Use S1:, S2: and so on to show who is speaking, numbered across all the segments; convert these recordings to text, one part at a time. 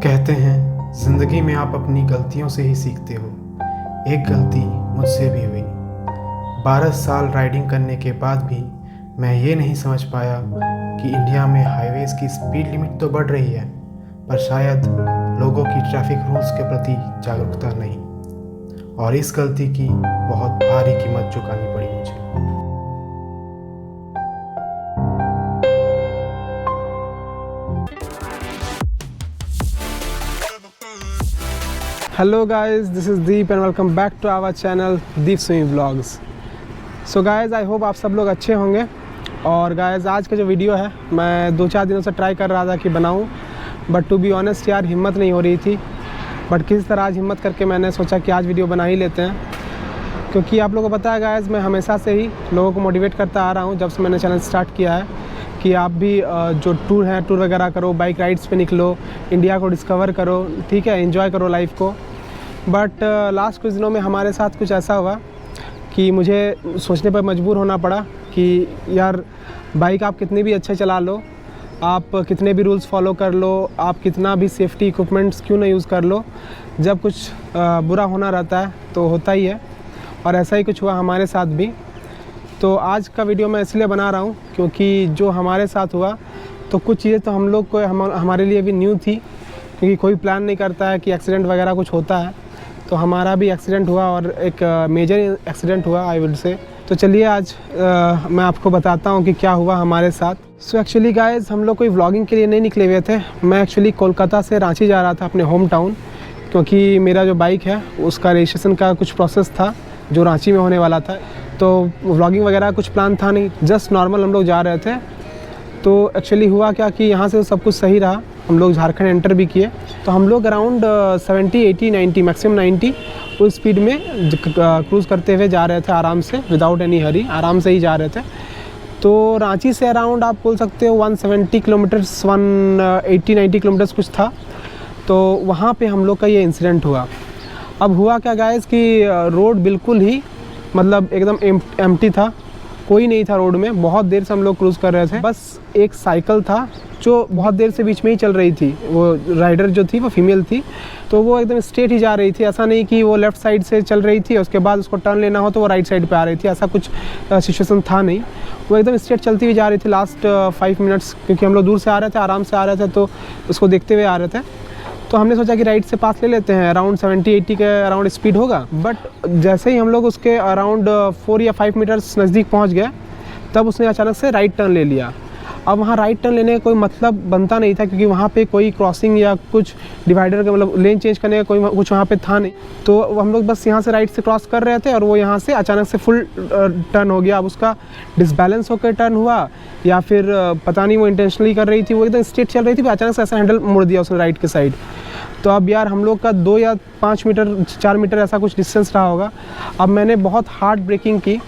S1: कहते हैं ज़िंदगी में आप अपनी गलतियों से ही सीखते हो। एक गलती मुझसे भी हुई। 12 साल राइडिंग करने के बाद भी मैं ये नहीं समझ पाया कि इंडिया में हाईवेज़ की स्पीड लिमिट तो बढ़ रही है, पर शायद लोगों की ट्रैफिक रूल्स के प्रति जागरूकता नहीं। और इस गलती की बहुत भारी कीमत चुकानी पड़ी मुझे।
S2: Hello guys, this is Deep and welcome back to our channel Deep Swimming Vlogs. So guys, I hope आप सब लोग अच्छे होंगे। और guys, आज का जो वीडियो है मैं 2-4 दिनों से ट्राई कर रहा था कि बनाऊं, बट टू बी ऑनेस्ट यार हिम्मत नहीं हो रही थी। बट किसी तरह आज हिम्मत करके मैंने सोचा कि आज वीडियो बना ही लेते हैं, क्योंकि आप लोगों को पता है गाइस, मैं हमेशा से ही लोगों को मोटिवेट करता आ रहा हूँ जब से मैंने चैनल स्टार्ट किया है कि आप भी जो टूर वगैरह करो, बाइक राइड्स पे निकलो, इंडिया को डिस्कवर करो, ठीक है, एंजॉय करो लाइफ को। बट लास्ट कुछ दिनों में हमारे साथ कुछ ऐसा हुआ कि मुझे सोचने पर मजबूर होना पड़ा कि यार बाइक आप कितने भी अच्छे चला लो, आप कितने भी रूल्स फॉलो कर लो, आप कितना भी सेफ्टी इक्विपमेंट्स क्यों ना यूज़ कर लो, जब कुछ बुरा होना रहता है तो होता ही है। और ऐसा ही कुछ हुआ हमारे साथ भी। तो आज का वीडियो मैं इसलिए बना रहा हूँ क्योंकि जो हमारे साथ हुआ तो कुछ चीज़ें तो हम लोग को हमारे लिए भी न्यू थी, क्योंकि कोई प्लान नहीं करता है कि एक्सीडेंट वगैरह कुछ होता है। तो हमारा भी एक्सीडेंट हुआ और एक मेजर एक्सीडेंट हुआ आई वुड से। तो चलिए आज मैं आपको बताता हूँ कि क्या हुआ हमारे साथ। सो एक्चुअली गाइस, हम लोग कोई व्लॉगिंग के लिए नहीं निकले हुए थे। मैं एक्चुअली कोलकाता से रांची जा रहा था अपने होम टाउन, क्योंकि मेरा जो बाइक है उसका रजिस्ट्रेशन का कुछ प्रोसेस था जो रांची में होने वाला था। तो व्लॉगिंग वगैरह कुछ प्लान था नहीं, जस्ट नॉर्मल हम लोग जा रहे थे। तो एक्चुअली हुआ क्या कि यहाँ से सब कुछ सही रहा, हम लोग झारखंड एंटर भी किए। तो हम लोग अराउंड 70, 80, 90 मैक्सिमम 90 उस स्पीड में क्रूज़ करते हुए जा रहे थे, आराम से, विदाउट एनी हरी, आराम से ही जा रहे थे। तो रांची से अराउंड आप बोल सकते हो 170 किलोमीटर्स, 180-90 किलोमीटर्स कुछ था। तो वहाँ पे हम लोग का ये इंसिडेंट हुआ। अब हुआ क्या गाइस कि रोड बिल्कुल ही मतलब एकदम एम्प्टी था, कोई नहीं था रोड में। बहुत देर से हम लोग क्रूज़ कर रहे थे, बस एक साइकिल था जो बहुत देर से बीच में ही चल रही थी। वो राइडर जो थी वो फीमेल थी, तो वो एकदम स्ट्रेट ही जा रही थी। ऐसा नहीं कि वो लेफ़्ट साइड से चल रही थी उसके बाद उसको टर्न लेना हो तो वो राइट साइड पे आ रही थी, ऐसा कुछ सिचुएशन था नहीं। वो एकदम स्ट्रेट चलती हुई जा रही थी लास्ट 5 मिनट्स, क्योंकि हम लोग दूर से आ रहे थे, आराम से आ रहे थे, तो उसको देखते हुए आ रहे थे। तो हमने सोचा कि राइट से पास ले लेते हैं, अराउंड 70-80 के अराउंड स्पीड होगा। बट जैसे ही हम लोग उसके अराउंड 4 या 5 मीटर्स नज़दीक पहुंच गए, तब उसने अचानक से राइट टर्न ले लिया। अब वहाँ राइट टर्न लेने का कोई मतलब बनता नहीं था, क्योंकि वहाँ पे कोई क्रॉसिंग या कुछ डिवाइडर का मतलब लेन चेंज करने का कोई कुछ वहाँ पे था नहीं। तो हम लोग बस यहाँ से राइट से क्रॉस कर रहे थे और वो यहाँ से अचानक से फुल टर्न हो गया। अब उसका डिसबैलेंस होकर टर्न हुआ या फिर पता नहीं वो इंटेंशनली कर रही थी, वो एकदम स्ट्रेट चल रही थी, अचानक से ऐसा हैंडल मोड़ दिया उसने राइट के साइड। तो अब यार हम लोग का 2 या 5 मीटर 4 मीटर ऐसा कुछ डिस्टेंस रहा होगा। अब मैंने बहुत हार्ड ब्रेकिंग की,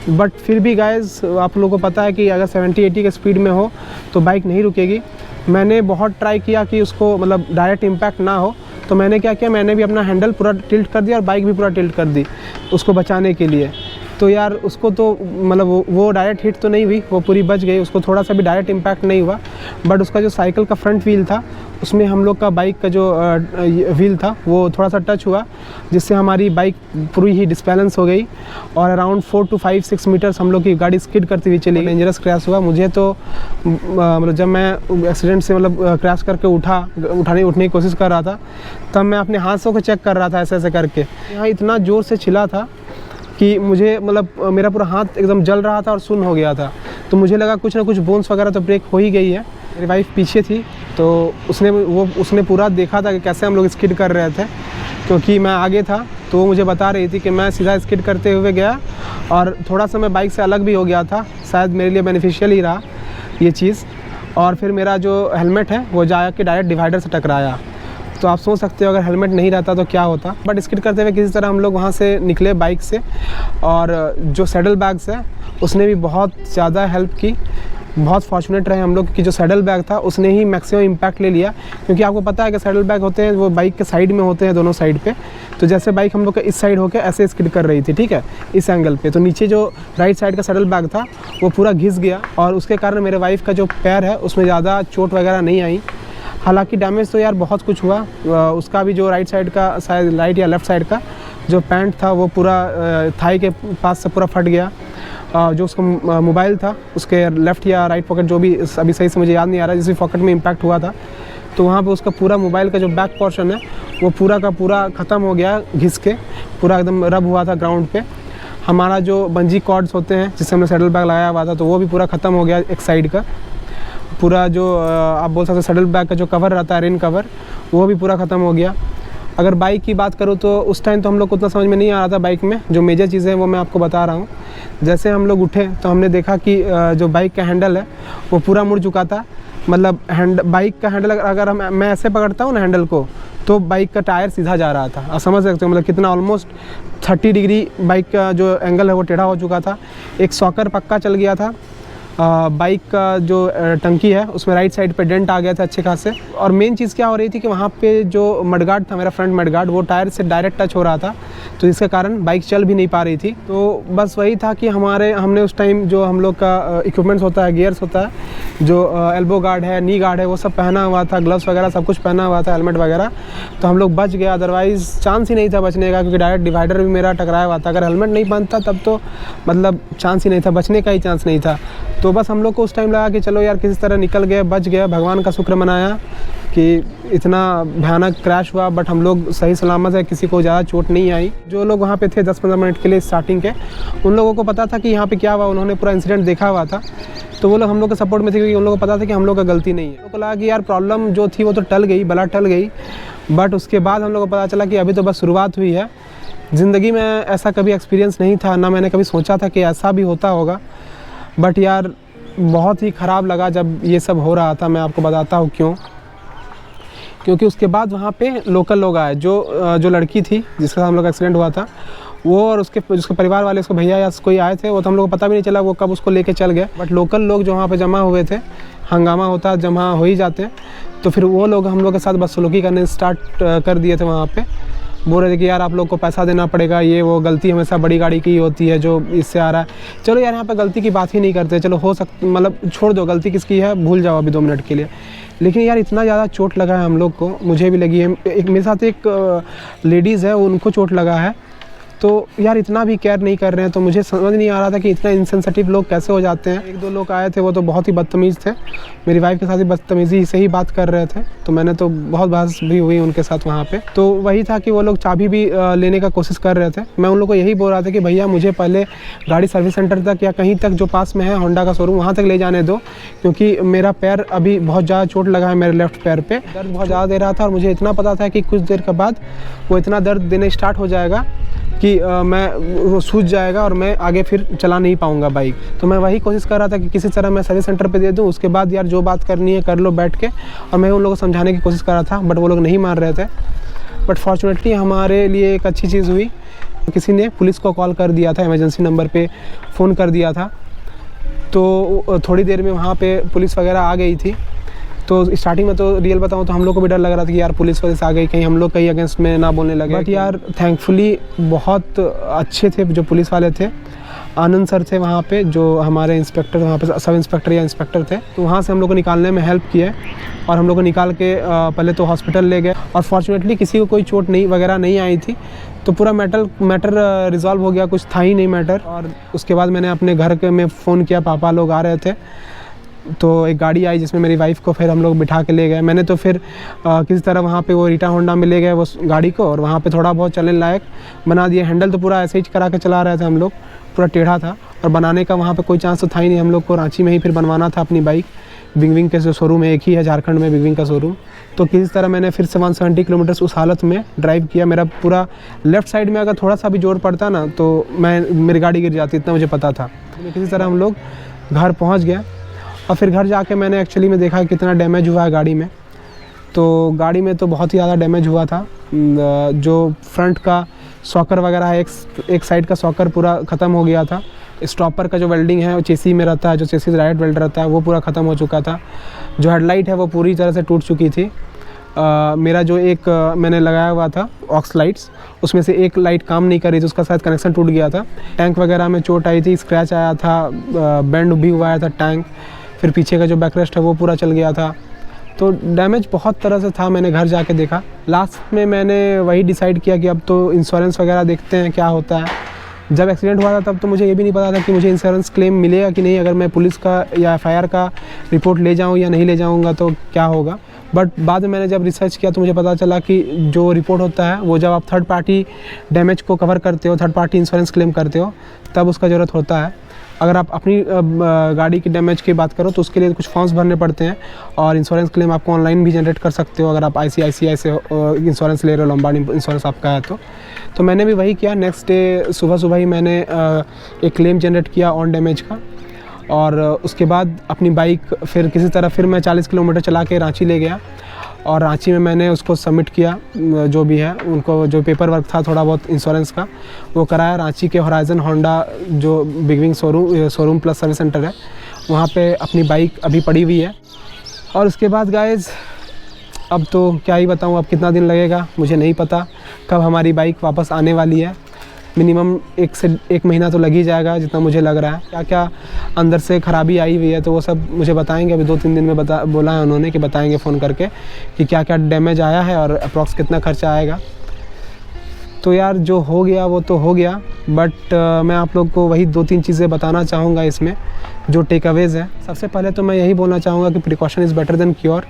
S2: बट फिर भी गाइस आप लोगों को पता है कि अगर 70-80 के स्पीड में हो तो बाइक नहीं रुकेगी। मैंने बहुत ट्राई किया कि उसको मतलब डायरेक्ट इम्पैक्ट ना हो, तो मैंने क्या किया, मैंने भी अपना हैंडल पूरा टिल्ट कर दिया और बाइक भी पूरा टिल्ट कर दी उसको बचाने के लिए। तो यार उसको तो मतलब वो डायरेक्ट हिट तो नहीं हुई, वो पूरी बच गई, उसको थोड़ा सा भी डायरेक्ट इम्पैक्ट नहीं हुआ। बट उसका जो साइकिल का फ्रंट व्हील था उसमें हम लोग का बाइक का जो व्हील था वो थोड़ा सा टच हुआ, जिससे हमारी बाइक पूरी ही डिसबैलेंस हो गई और अराउंड 4 to 5-6 मीटर्स हम लोग की गाड़ी स्किड करती हुई चली। डेंजरस क्रैश हुआ। मुझे तो मतलब जब मैं एक्सीडेंट से मतलब क्रैश करके उठने की कोशिश कर रहा था, तब मैं अपने हाथों को चेक कर रहा था ऐसे करके। यहाँ इतना ज़ोर से छिला था कि मुझे मतलब मेरा पूरा हाथ एकदम जल रहा था और सुन्न हो गया था। तो मुझे लगा कुछ ना कुछ बोन्स वगैरह तो ब्रेक हो ही गई है। मेरी वाइफ पीछे थी, तो उसने पूरा देखा था कि कैसे हम लोग स्किड कर रहे थे, क्योंकि मैं आगे था। तो वो मुझे बता रही थी कि मैं सीधा स्किड करते हुए गया और थोड़ा सा मैं बाइक से अलग भी हो गया था। शायद मेरे लिए बेनिफिशियल ही रहा ये चीज़। और फिर मेरा जो हेलमेट है वो जा के डायरेक्ट डिवाइडर से टकराया। तो आप सोच सकते हो अगर हेलमेट नहीं रहता तो क्या होता। बट स्किड करते हुए किसी तरह हम लोग वहाँ से निकले बाइक से। और जो सैडल बैग्स है उसने भी बहुत ज़्यादा हेल्प की। बहुत फॉर्चुनेट रहे हम लोग कि जो सैडल बैग था उसने ही मैक्सिमम इम्पैक्ट ले लिया, क्योंकि आपको पता है कि सैडल बैग होते हैं वो बाइक के साइड में होते हैं, दोनों साइड पे। तो जैसे बाइक हम लोग का इस साइड होकर ऐसे स्किड कर रही थी, ठीक है, इस एंगल पे, तो नीचे जो राइट साइड का सैडल बैग था वो पूरा घिस गया और उसके कारण मेरे वाइफ का जो पैर है उसमें ज़्यादा चोट वगैरह नहीं आई। हालांकि डैमेज तो यार बहुत कुछ हुआ। उसका भी जो राइट साइड का, शायद राइट या लेफ़्ट साइड का जो पैंट था वो पूरा थाई के पास से पूरा फट गया। जो उसका मोबाइल था उसके लेफ़्ट या राइट पॉकेट, जो भी अभी सही से मुझे याद नहीं आ रहा, जिस भी पॉकेट में इम्पैक्ट हुआ था, तो वहाँ पे उसका पूरा मोबाइल का जो बैक पोर्शन है वो पूरा का पूरा ख़त्म हो गया, घिस के पूरा एकदम रब हुआ था ग्राउंड पे। हमारा जो बंजी कॉर्ड्स होते हैं जिससे हमने सैडल बैग लगाया हुआ था, तो वो भी पूरा ख़त्म हो गया एक साइड का। पूरा जो आप बोल सकते हैं सैडल बैग का जो कवर रहता है, रेन कवर, वो भी पूरा ख़त्म हो गया। अगर बाइक की बात करूँ तो उस टाइम तो हम लोग को उतना समझ में नहीं आ रहा था बाइक में। जो मेजर चीज़ें हैं वो मैं आपको बता रहा हूँ। जैसे हम लोग उठे तो हमने देखा कि जो बाइक का हैंडल है वो पूरा मुड़ चुका था। मतलब बाइक का हैंडल अगर मैं ऐसे पकड़ता हूँ ना हैंडल को, तो बाइक का टायर सीधा जा रहा था। आप समझ सकते हो मतलब कितना, ऑलमोस्ट 30 डिग्री बाइक का जो एंगल है वो टेढ़ा हो चुका था। एक सॉकर पक्का चल गया था। बाइक का जो टंकी है उसमें राइट साइड पे डेंट आ गया था अच्छे खासे। और मेन चीज़ क्या हो रही थी कि वहाँ पे जो मडगार्ड था, मेरा फ्रंट मडगार्ड, वो टायर से डायरेक्ट टच हो रहा था, तो इसके कारण बाइक चल भी नहीं पा रही थी। तो बस वही था कि हमने उस टाइम जो हम लोग का इक्विपमेंट्स होता है, गियर्स होता है, जो एल्बो गार्ड है, नी गार्ड है, वो सब पहना हुआ था, ग्लव्स वगैरह सब कुछ पहना हुआ था, हेलमेट वगैरह, तो हम लोग बच गए। अदरवाइज़ चांस ही नहीं था बचने का, क्योंकि डायरेक्ट डिवाइडर भी मेरा टकराया हुआ था। अगर हेलमेट नहीं पहनता तब तो मतलब चांस ही नहीं था, बचने का ही चांस नहीं था। तो बस हम लोग को उस टाइम लगा कि चलो यार किसी तरह निकल गए, बच गए। भगवान का शुक्र मनाया कि इतना भयानक क्रैश हुआ, बट हम लोग सही सलामत है, किसी को ज़्यादा चोट नहीं आई। जो लोग वहाँ पे थे 10-15 मिनट के लिए स्टार्टिंग के, उन लोगों को पता था कि यहाँ पे क्या हुआ, उन्होंने पूरा इंसिडेंट देखा हुआ था, तो वो लोग हम लोग के सपोर्ट में थे, क्योंकि उन लोगों को पता था कि हम लोग का गलती नहीं है। उनको लगा कि यार प्रॉब्लम जो थी वो तो टल गई, बला टल गई, बट उसके बाद हम लोग को पता चला कि अभी तो बस शुरुआत हुई है। ज़िंदगी में ऐसा कभी एक्सपीरियंस नहीं था, ना मैंने कभी सोचा था कि ऐसा भी होता होगा, बट यार बहुत ही ख़राब लगा जब ये सब हो रहा था। मैं आपको बताता हूँ क्यों। क्योंकि उसके बाद वहाँ पे लोकल लोग आए। जो लड़की थी जिसके साथ हम लोग का एक्सीडेंट हुआ था, वो और उसके परिवार वाले, उसके भैया या कोई आए थे, वो तो हम लोग को पता भी नहीं चला वो कब उसको लेके चल गए। बट लोकल लोग जो वहाँ पे जमा हुए थे, हंगामा होता जमा हो ही जाते, तो फिर वो लोग हम लोग के साथ बदसलूकी करने स्टार्ट कर दिए थे। वहाँ पे बोल रहे थे कि यार आप लोग को पैसा देना पड़ेगा, ये वो, गलती हमेशा बड़ी गाड़ी की होती है जो इससे आ रहा है। चलो यार यहाँ पे गलती की बात ही नहीं करते, चलो हो सकता, मतलब छोड़ दो, गलती किसकी है भूल जाओ अभी 2 मिनट के लिए। लेकिन यार इतना ज़्यादा चोट लगा है हम लोग को, मुझे भी लगी है, एक मेरे साथ एक लेडीज़ है, उनको चोट लगा है। तो यार इतना भी केयर नहीं कर रहे हैं, तो मुझे समझ नहीं आ रहा था कि इतना इंसेंसिटिव लोग कैसे हो जाते हैं। 1-2 लोग आए थे, वो तो बहुत ही बदतमीज़ थे, मेरी वाइफ के साथ ही बदतमीज़ी से ही बात कर रहे थे, तो मैंने तो बहुत बहस भी हुई उनके साथ वहाँ पे। तो वही था कि वो लोग चाबी भी लेने का कोशिश कर रहे थे। मैं उन लोग को यही बोल रहा था कि भैया मुझे पहले गाड़ी सर्विस सेंटर तक या कहीं तक जो पास में है होंडा का शोरूम, वहाँ तक ले जाने दो, क्योंकि मेरा पैर अभी बहुत ज़्यादा चोट लगा है, मेरे लेफ्ट पैर पे दर्द बहुत ज़्यादा दे रहा था, और मुझे इतना पता था कि कुछ देर के बाद वो इतना दर्द देने स्टार्ट हो जाएगा कि वो सूज जाएगा और मैं आगे फिर चला नहीं पाऊँगा बाइक। तो मैं वही कोशिश कर रहा था कि किसी तरह मैं सर्विस सेंटर पे दे दूँ, उसके बाद यार जो बात करनी है कर लो बैठ के। और मैं उन लोगों को समझाने की कोशिश कर रहा था, बट वो लोग नहीं मान रहे थे। बट फॉर्चुनेटली हमारे लिए एक अच्छी चीज़ हुई, किसी ने पुलिस को कॉल कर दिया था, इमरजेंसी नंबर पे फ़ोन कर दिया था, तो थोड़ी देर में वहाँ पे पुलिस वगैरह आ गई थी। तो स्टार्टिंग में तो रियल बताऊँ तो हम लोग को भी डर लग रहा था कि यार पुलिस वजह से आ गई, कहीं हम लोग कहीं अगेंस्ट में ना बोलने लगे। बट यार थैंकफुली बहुत अच्छे थे जो पुलिस वाले थे। आनंद सर थे वहाँ पे, जो हमारे इंस्पेक्टर, वहाँ पे सब इंस्पेक्टर या इंस्पेक्टर थे, तो वहाँ से हम लोग को निकालने में हेल्प किया, और हम लोग को निकाल के पहले तो हॉस्पिटल ले गए, और फॉर्चुनेटली किसी को कोई चोट वगैरह नहीं आई थी। तो पूरा मैटर रिजॉल्व हो गया, कुछ था ही नहीं मैटर। और उसके बाद मैंने अपने घर में फ़ोन किया, पापा लोग आ रहे थे, तो एक गाड़ी आई जिसमें मेरी वाइफ़ को फिर हम लोग बिठा के ले गए। मैंने तो फिर किसी तरह वहाँ पे वो रीटा होंडा में ले गए वो गाड़ी को, और वहाँ पे थोड़ा बहुत चलने लायक बना दिए। हैंडल तो पूरा ऐसे ही करा के चला रहे थे हम लोग, पूरा टेढ़ा था, और बनाने का वहाँ पे कोई चांस तो था ही नहीं। हम लोग को रांची में ही फिर बनवाना था अपनी बाइक। बिंग के जो शोरूम है एक ही है झारखंड में, बिंग का शोरूम। तो किसी तरह मैंने फिर से 170 किलोमीटर उस हालत में ड्राइव किया। मेरा पूरा लेफ़्ट साइड में अगर थोड़ा सा भी जोर पड़ता ना तो मेरी गाड़ी गिर जाती, इतना मुझे पता था। किसी तरह हम लोग घर पहुँच गए, और फिर घर जाके मैंने एक्चुअली में देखा कितना डैमेज हुआ है गाड़ी में। तो गाड़ी में तो बहुत ही ज़्यादा डैमेज हुआ था। जो फ्रंट का सॉकर वगैरह है, एक साइड का सॉकर पूरा ख़त्म हो गया था। स्टॉपर का जो वेल्डिंग है वो चेसी में रहता है, जो चेसी राइट वेल्ड रहता है, वो पूरा ख़त्म हो चुका था। जो हेडलाइट है वो पूरी तरह से टूट चुकी थी। मेरा जो एक मैंने लगाया हुआ था ऑक्स लाइट्स, उसमें से एक लाइट काम नहीं कर रही थी, उसका शायद कनेक्शन टूट गया था। टैंक वगैरह में चोट आई थी, स्क्रैच आया था, बेंड भी हुआ था टैंक। फिर पीछे का जो बैकरेस्ट है वो पूरा चल गया था। तो डैमेज बहुत तरह से था, मैंने घर जाके देखा। लास्ट में मैंने वही डिसाइड किया कि अब तो इंश्योरेंस वगैरह देखते हैं क्या होता है। जब एक्सीडेंट हुआ था तब तो मुझे ये भी नहीं पता था कि मुझे इंश्योरेंस क्लेम मिलेगा कि नहीं, अगर मैं पुलिस का या एफआईआर का रिपोर्ट ले जाऊँ या नहीं ले जाऊँगा तो क्या होगा। बट बाद में मैंने जब रिसर्च किया तो मुझे पता चला कि जो रिपोर्ट होता है वो जब आप थर्ड पार्टी डैमेज को कवर करते हो, थर्ड पार्टी इंश्योरेंस क्लेम करते हो, तब उसका ज़रूरत होता है। अगर आप अपनी गाड़ी की डैमेज की बात करो तो उसके लिए कुछ फॉर्म्स भरने पड़ते हैं, और इंश्योरेंस क्लेम आपको ऑनलाइन भी जनरेट कर सकते हो अगर आप ICICI से इंश्योरेंस ले रहे हो, लॉम्बार्ड इंश्योरेंस आपका है तो मैंने भी वही किया। नेक्स्ट डे सुबह ही मैंने एक क्लेम जनरेट किया ऑन डैमेज का, और उसके बाद अपनी बाइक फिर किसी तरह फिर मैं 40 किलोमीटर चला के रांची ले गया, और रांची में मैंने उसको सबमिट किया, जो भी है उनको जो पेपर वर्क था थोड़ा बहुत इंश्योरेंस का वो कराया। रांची के होराइजन होंडा जो big wing showroom plus service centre है, वहाँ पे अपनी बाइक अभी पड़ी हुई है। और उसके बाद गाइज़ अब तो क्या ही बताऊँ, अब कितना दिन लगेगा मुझे नहीं पता, कब हमारी बाइक वापस आने वाली है। मिनिमम 1 से 1 महीना तो लग ही जाएगा जितना मुझे लग रहा है। क्या क्या अंदर से ख़राबी आई हुई है तो वो सब मुझे बताएंगे, अभी 2-3 दिन में बोला है उन्होंने कि बताएंगे फ़ोन करके कि क्या क्या डैमेज आया है और अप्रॉक्स कितना खर्चा आएगा। तो यार जो हो गया वो तो हो गया, बट मैं आप लोग को वही 2-3 चीज़ें बताना चाहूँगा इसमें जो टेक अवेज़ है। सबसे पहले तो मैं यही बोलना चाहूँगा कि precaution is better than cure.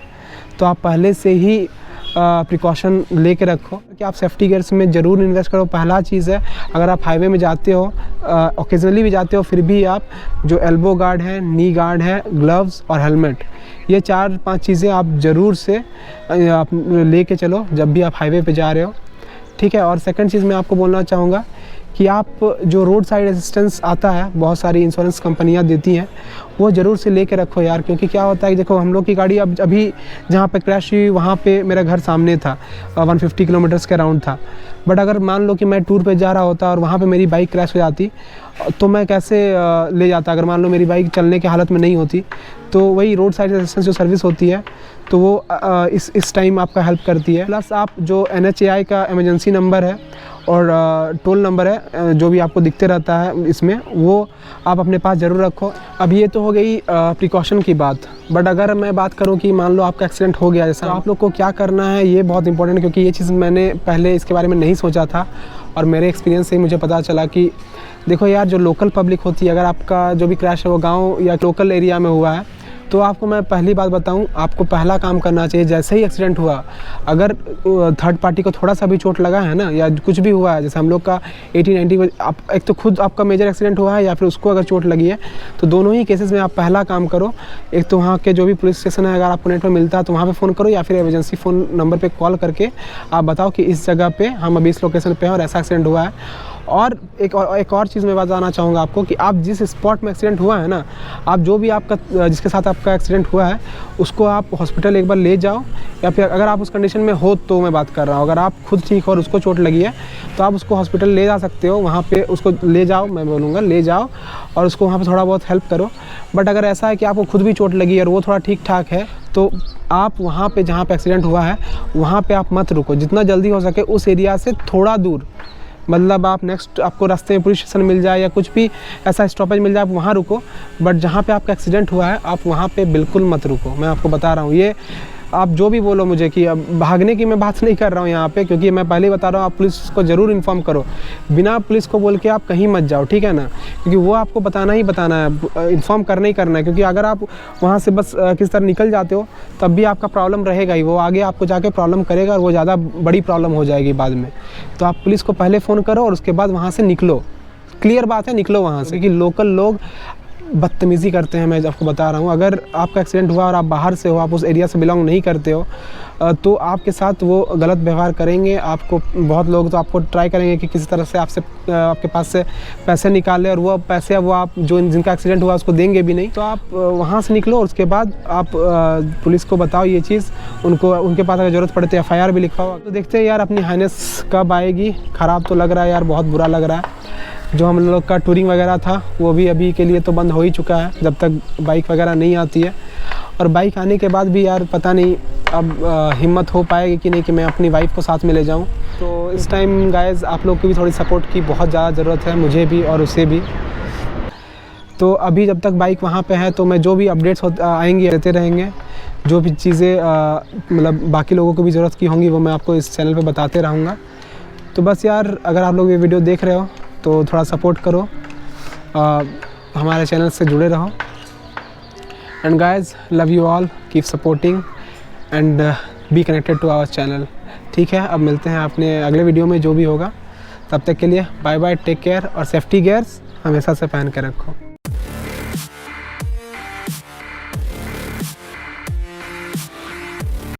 S2: तो आप पहले से ही प्रिकॉशन लेके रखो कि आप सेफ्टी गियर्स में ज़रूर इन्वेस्ट करो। पहला चीज़ है, अगर आप हाईवे में जाते हो, ओकेजनली भी जाते हो, फिर भी आप जो एल्बो गार्ड है, नी गार्ड है, ग्लव्स और हेलमेट, ये 4-5 चीज़ें आप ज़रूर से आप लेके चलो जब भी आप हाईवे पे जा रहे हो, ठीक है। और सेकंड चीज़ मैं आपको बोलना चाहूँगा कि आप जो रोड साइड असिस्टेंस आता है, बहुत सारी इंश्योरेंस कंपनियां देती हैं, वो ज़रूर से लेके रखो यार। क्योंकि क्या होता है कि देखो हम लोग की गाड़ी अब अभी जहाँ पे क्रैश हुई वहाँ पे मेरा घर सामने था, 150 किलोमीटर्स के अराउंड था। बट अगर मान लो कि मैं टूर पे जा रहा होता और वहाँ पे मेरी बाइक क्रैश हो जाती तो मैं कैसे ले जाता, अगर मान लो मेरी बाइक चलने की हालत में नहीं होती। तो वही रोड साइड असिस्टेंस जो सर्विस होती है तो वो इस टाइम आपका हेल्प करती है। प्लस आप जो NHAI का इमरजेंसी नंबर है और टोल नंबर है जो भी आपको दिखते रहता है इसमें, वो आप अपने पास ज़रूर रखो। अब ये तो हो गई प्रिकॉशन की बात, बट अगर मैं बात करूं कि मान लो आपका एक्सीडेंट हो गया जैसा, आप लोग को क्या करना है ये बहुत इंपॉर्टेंट है, क्योंकि ये चीज़ मैंने पहले इसके बारे में नहीं सोचा था और मेरे एक्सपीरियंस से ही मुझे पता चला कि देखो यार, जो लोकल पब्लिक होती है, अगर आपका जो भी क्रैश है वो गाँव या लोकल एरिया में हुआ है तो आपको मैं पहली बात बताऊं, आपको पहला काम करना चाहिए जैसे ही एक्सीडेंट हुआ, अगर थर्ड पार्टी को थोड़ा सा भी चोट लगा है ना, या कुछ भी हुआ है, जैसे हम लोग का 80-90, आप एक तो खुद आपका मेजर एक्सीडेंट हुआ है या फिर उसको अगर चोट लगी है, तो दोनों ही केसेस में आप पहला काम करो, एक तो वहाँ के जो भी पुलिस स्टेशन है, अगर आपको नेट पर मिलता है तो वहाँ पर फ़ोन करो, या फिर इमरजेंसी फ़ोन नंबर पर कॉल करके आप बताओ कि इस जगह पर हम अभी इस लोकेशन पर हैं और ऐसा एक्सीडेंट हुआ है। और एक और चीज़ मैं बताना चाहूँगा आपको कि आप जिस स्पॉट में एक्सीडेंट हुआ है ना, आप जो भी आपका जिसके साथ आपका एक्सीडेंट हुआ है उसको आप हॉस्पिटल एक बार ले जाओ, या फिर अगर आप उस कंडीशन में हो तो मैं बात कर रहा हूँ, अगर आप खुद ठीक हो और उसको चोट लगी है तो आप उसको हॉस्पिटल ले जा सकते हो, वहाँ पे उसको ले जाओ, मैं बोलूँगा ले जाओ और उसको वहाँ पे थोड़ा बहुत हेल्प करो। बट अगर ऐसा है कि आपको खुद भी चोट लगी है और वो थोड़ा ठीक ठाक है तो आप वहाँ पे जहाँ पे एक्सीडेंट हुआ है वहाँ पे आप मत रुको, जितना जल्दी हो सके उस एरिया से थोड़ा दूर, मतलब आप नेक्स्ट आपको रास्ते में पुलिस स्टेशन मिल जाए या कुछ भी ऐसा स्टॉपेज मिल जाए आप वहाँ रुको, बट जहाँ पे आपका एक्सीडेंट हुआ है आप वहाँ पे बिल्कुल मत रुको। मैं आपको बता रहा हूँ, ये आप जो भी बोलो मुझे कि अब भागने की मैं बात नहीं कर रहा हूँ यहाँ पे, क्योंकि मैं पहले ही बता रहा हूँ आप पुलिस को ज़रूर इन्फॉर्म करो, बिना पुलिस को बोल के आप कहीं मत जाओ, ठीक है ना, क्योंकि वो आपको बताना ही बताना है, इन्फॉर्म करना ही करना है। क्योंकि अगर आप वहाँ से बस किस तरह निकल जाते हो तब भी आपका प्रॉब्लम रहेगा ही, वो आगे आपको जाके प्रॉब्लम करेगा और वो ज़्यादा बड़ी प्रॉब्लम हो जाएगी बाद में। तो आप पुलिस को पहले फ़ोन करो और उसके बाद वहाँ से निकलो, क्लियर बात है, निकलो वहाँ से, क्योंकि लोकल लोग बदतमीज़ी करते हैं। मैं आपको बता रहा हूँ, अगर आपका एक्सीडेंट हुआ और आप बाहर से हो, आप उस एरिया से बिलोंग नहीं करते हो, तो आपके साथ वो गलत व्यवहार करेंगे। आपको बहुत लोग तो आपको ट्राई करेंगे कि किसी तरह से आपसे आपके पास से पैसे निकालें, और वो पैसे वो आप जो जिनका एक्सीडेंट हुआ उसको देंगे भी नहीं। तो आप वहाँ से निकलो और उसके बाद आप पुलिस को बताओ ये चीज़, उनके पास अगर ज़रूरत पड़े तो FIR भी लिखवाओ। तो देखते हैं यार अपनी हाइनेस कब आएगी। ख़राब तो लग रहा है यार, बहुत बुरा लग रहा है। जो हम लोग का टूरिंग वगैरह था वो भी अभी के लिए तो बंद हो ही चुका है, जब तक बाइक वगैरह नहीं आती है। और बाइक आने के बाद भी यार पता नहीं अब हिम्मत हो पाएगी कि नहीं कि मैं अपनी वाइफ को साथ में ले जाऊं। तो इस टाइम गाइज़ आप लोग की भी थोड़ी सपोर्ट की बहुत ज़्यादा ज़रूरत है, मुझे भी और उसे भी। तो अभी जब तक बाइक वहाँ पे है तो मैं जो भी अपडेट्स आएंगी देते रहेंगे। जो भी चीज़ें मतलब बाकी लोगों को भी ज़रूरत की होंगी वो मैं आपको इस चैनल पे बताते रहूँगा। तो बस यार, अगर आप लोग ये वीडियो देख रहे हो तो थोड़ा सपोर्ट करो, हमारे चैनल से जुड़े रहो। And guys, love you all, keep supporting and be connected to our channel. ठीक है, अब मिलते हैं अपने अगले वीडियो में जो भी होगा। तब तक के लिए बाय बाय, टेक केयर, और सेफ्टी गियर्स हमेशा से पहन के रखो।